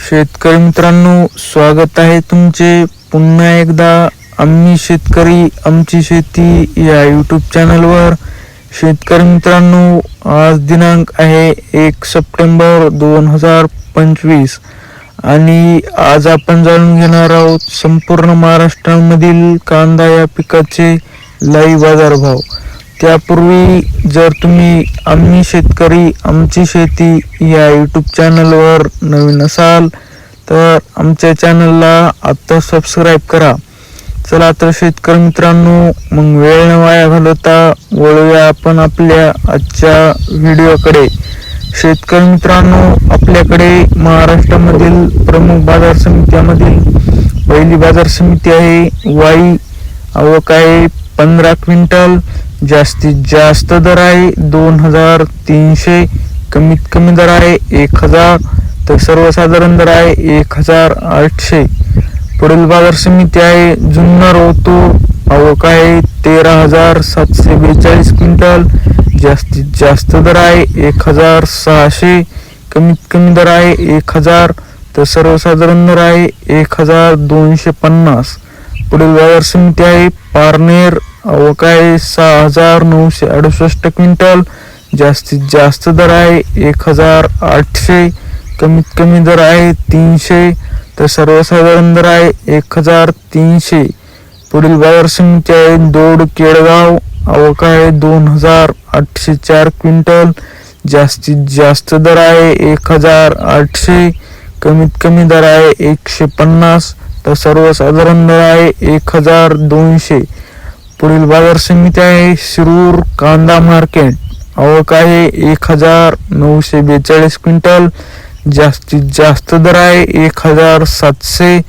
शेतकरी मित्रांनो, स्वागत आहे तुमचे पुन्हा एकदा आम्ही शेतकरी आमची शेती या यूट्यूब चॅनलवर. शेतकरी मित्रांनो, आज दिनांक आहे 1 सप्टेंबर 2025 आणि आज आपण जाणून घेणार आहोत संपूर्ण महाराष्ट्रामधील कांदा या पिकाचे लाईव्ह बाजारभाव. त्यापूर्वी जर तुम्ही आम्ही शेतकरी आमची शेती या यूट्यूब चॅनलवर नवीन असाल तर आमच्या चॅनलला आत्ता सबस्क्राईब करा. चला तर शेतकरी मित्रांनो, मग वेळ न वाया घालवता वळूया आपण आपल्या आजच्या व्हिडिओकडे. शेतकरी मित्रांनो, आपल्याकडे महाराष्ट्रामधील प्रमुख बाजार समित्यामधील पहिली बाजार समिती आहे वाई. आवक आहे 15 क्विंटल. जास्तीत जास्त दर आहे 2300. कमीत कमी दर आहे 1000. तर सर्वसाधारण दर आहे 1800. पुढील बाजार समिती आहे जुन्नर ओतूर. आवक आहे 13742 क्विंटल. जास्तीत जास्त दर आहे 1600. कमीत कमी दर आहे 1000. तर सर्वसाधारण दर आहे 1250. पुढील बाजार समिती आहे पारनेर. आवक आहे 6968 क्विंटल. जास्तीत जास्त दर आहे 1800. कमीत कमी दर आहे 300. तर सर्वसाधारण दर आहे 1300. पुढील बाजार समिती आहे दोड केडगाव. आवक आहे 2804 क्विंटल. जास्तीत जास्त दर आहे 1800. कमीत कमी दर आहे 150. तर सर्वसाधारण दर आहे 1200. पुढील बाजार समिती आहे शिरूर कांदा मार्केट. आवक आहे 1942 क्विंटल. जास्तीत जास्त दर आहे 1700.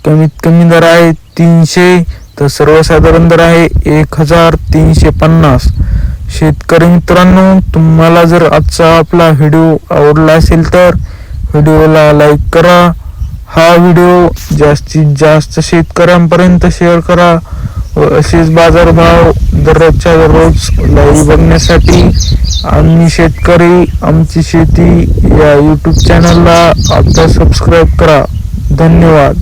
कमीत कमी दर आहे 300. तर सर्वसाधारण दर आहे 1350. शेतकरी मित्रांनो, तुम्हाला जर आजचा आपला व्हिडिओ आवडला असेल तर व्हिडिओला लाईक करा. हा व्हिडिओ जास्तीत जास्त शेतकऱ्यांपर्यंत शेअर करा व असेच बाजारभाव दररोजच्या दररोज लाईव्ह बघण्यासाठी आम्ही शेतकरी आमची शेती या यूट्यूब चॅनलला आता सबस्क्राईब करा. धन्यवाद.